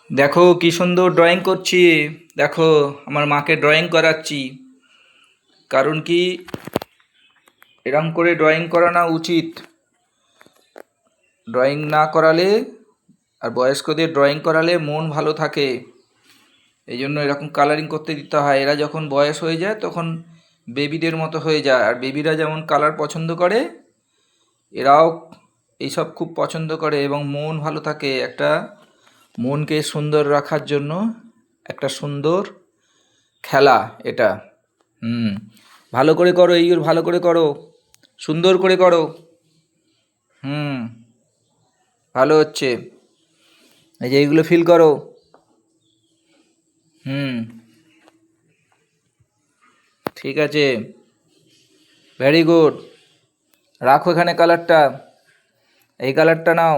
দেখো কি সুন্দর ড্রয়িং করছি। দেখো, আমার মাকে ড্রয়িং করাচ্ছি। কারণ কি, এরম করে ড্রয়িং করানো উচিত। ড্রয়িং না করালে আর বয়স্কদের ড্রয়িং করালে মন ভালো থাকে। এই জন্য এরকম কালারিং করতে দিতে হয়। এরা যখন বয়স হয়ে যায় তখন বেবিদের মতো হয়ে যায়। আর বেবিরা যেমন কালার পছন্দ করে, এরাও এইসব খুব পছন্দ করে এবং মন ভালো থাকে। একটা মনকে সুন্দর রাখার জন্য একটা সুন্দর খেলা এটা। হুম, ভালো করে করো, এইগুলো ভালো করে করো, সুন্দর করে করো। হুম, ভালো হচ্ছে। এই যে এইগুলো ফিল করো। হুম, ঠিক আছে, ভেরি গুড। রাখো এখানে কালারটা, এই কালারটা নাও,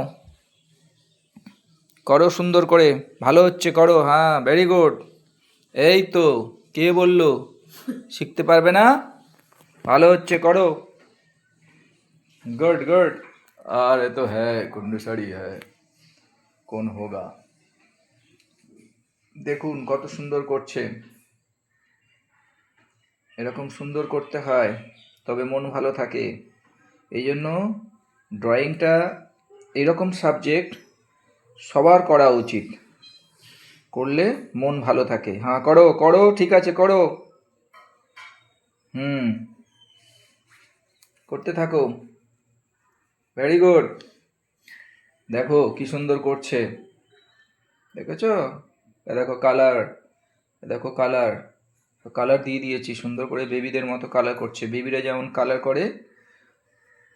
করো সুন্দর করে। ভালো হচ্ছে, করো। হ্যাঁ, ভেরি গুড। এই তো, কে বললো শিখতে পারবে না? ভালো হচ্ছে, করো। Good good. अरे तो है, कुंडू है। कौन होगा? দেখুন কত সুন্দর করছে। এরকম সুন্দর করতে হয়, তবে মন ভালো থাকে। এই জন্য ড্রয়িংটা, এরকম সাবজেক্ট সবার করা উচিত। করলে মন ভালো থাকে। হ্যাঁ, করো করো, ঠিক আছে, করো। হুম, করতে থাকো। Very good. দেখো কি সুন্দর করছে, দেখেছো? এ দেখো কালার, দেখো কালার, কালার দিয়ে দিয়েছি সুন্দর করে। বেবিদের মতো কালার করছে। বেবিরা যেমন কালার করে,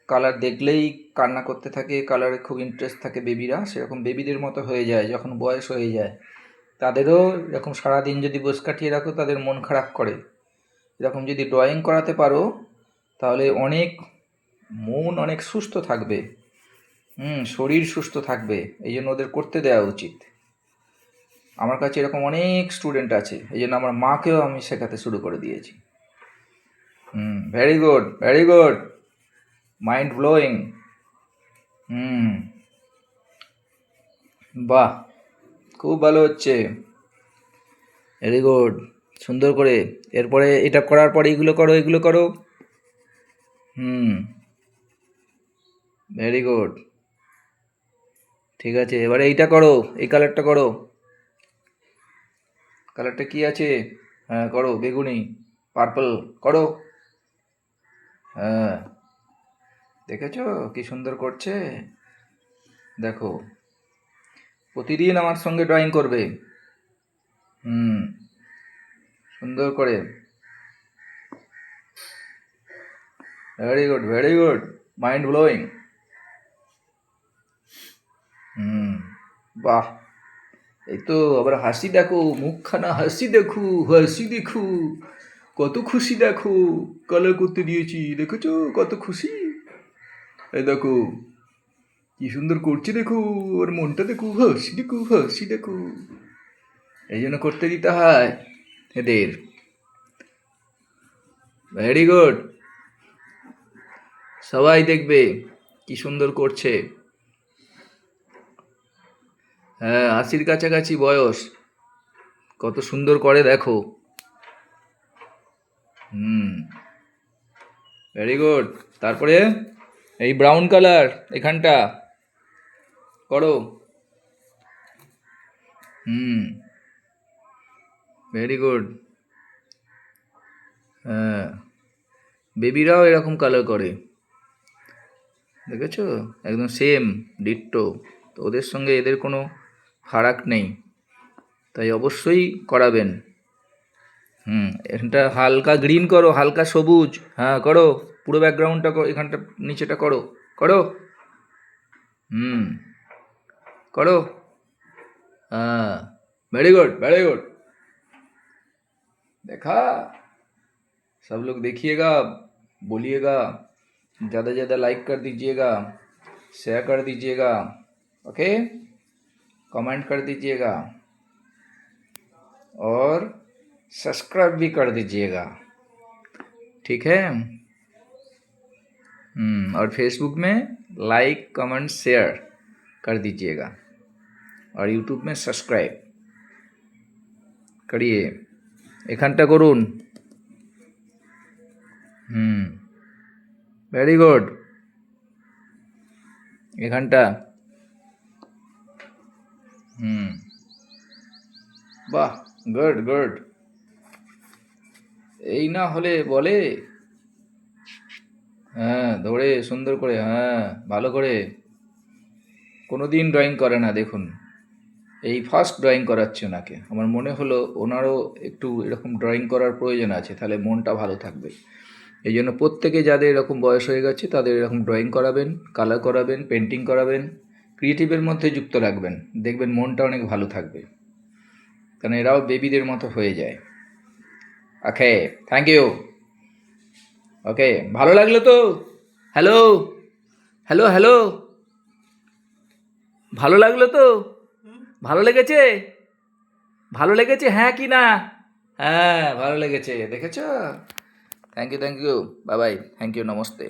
কালার দেখলেই কান্না করতে থাকে, কালারে খুব ইন্টারেস্ট থাকে বেবিরা, সেরকম বেবিদের মতো হয়ে যায় যখন বয়স হয়ে যায়। তাদেরও এরকম সারাদিন যদি বস কাটিয়ে রাখো, তাদের মন খারাপ করে। এরকম যদি ড্রয়িং করাতে পারো, তাহলে মন অনেক সুস্থ থাকবে। শরীর সুস্থ থাকবে। এই জন্য ওদের করতে দেওয়া উচিত। আমার কাছে এরকম অনেক স্টুডেন্ট আছে, এই জন্য আমার মাকেও আমি শেখাতে শুরু করে দিয়েছি। Very good, very good, mind blowing. Hmm, বাহ, খুব ভালো হচ্ছে। ভেরি গুড, সুন্দর করে। এরপরে এটা করার পরে এগুলো করো, এগুলো করো। হুম, ভেরি গুড, ঠিক আছে। এবারে এইটা করো, এই কালারটা করো। কালারটা কি আছে? হ্যাঁ, করো বেগুনি, পার্পল, করো। হ্যাঁ, দেখেছো কি সুন্দর করছে? দেখো, প্রতিদিন আমার সঙ্গে ড্রয়িং করবে। হুম, সুন্দর করে। Very good, very good, mind blowing. Hmm, বাহ। এই তো, আবার হাসি দেখো, মুখখানা হাসি দেখো, হাসি দেখো, কত খুশি দেখো। কালার করতে দিয়েছি, দেখেছো কত খুশি। এই দেখো কি সুন্দর করছে, দেখো ওর মনটা দেখো, হাসি দেখো, হাসি দেখো। এই জন্য করতে দিতে হয় এদের। ভেরি গুড, সবাই দেখবে কি সুন্দর করছে। হ্যাঁ, 80-র কাছাকাছি বয়স, কত সুন্দর করে দেখো। হুম, ভেরি গুড। তারপরে এই ব্রাউন কালার এখানটা করো। হুম, ভেরি গুড। হ্যাঁ, বেবিরাও এরকম কালার করে, দেখেছো? একদম সেম ডিট্টো। তো ওদের সঙ্গে এদের কোনো ফারাক নেই, তাই অবশ্যই করাবেন। এটা হালকা গ্রিন করো, হালকা সবুজ। হ্যাঁ, করো। পুরো ব্যাকগ্রাউন্ডটা করো, এখানটা নিচেটা করো, করো। হুম, করো। हाँ, वेरी गुड, वेरी गुड। देखा, सब लोग देखिएगा, बोलिएगा, ज़्यादा से ज़्यादा लाइक कर दीजिएगा, शेयर कर दीजिएगा, ओके, कमेंट कर दीजिएगा और सब्सक्राइब भी कर दीजिएगा, ठीक है? और फेसबुक में लाइक कमेंट शेयर कर दीजिएगा। और यूट्यूब में सब्सक्राइब करिए এখানটা করুন ভেরি গুড এখানটা বাহ গুড গুড এই না হলে বলে হ্যাঁ ধরে সুন্দর করে হ্যাঁ ভালো করে কোনো দিন ড্রয়িং করে না দেখুন এই ফার্স্ট ড্রয়িং করাচ্ছি ওনাকে আমার মনে হলো ওনারও একটু এরকম ড্রয়িং করার প্রয়োজন আছে তাহলে মনটা ভালো থাকবে এই জন্য প্রত্যেকে যাদের এরকম বয়স হয়ে গেছে তাদের এরকম ড্রয়িং করাবেন কালার করাবেন পেন্টিং করাবেন ক্রিয়েটিভের মধ্যে যুক্ত রাখবেন দেখবেন মনটা অনেক ভালো থাকবে কারণ এরাও বেবিদের মতো হয়ে যায় ওকে থ্যাংক ইউ ওকে ভালো লাগলো তো হ্যালো হ্যালো হ্যালো ভালো লাগলো তো ভালো লেগেছে ভালো লেগেছে হ্যাঁ কি না হ্যাঁ ভালো লেগেছে দেখেছো thank you bye bye thank you namaste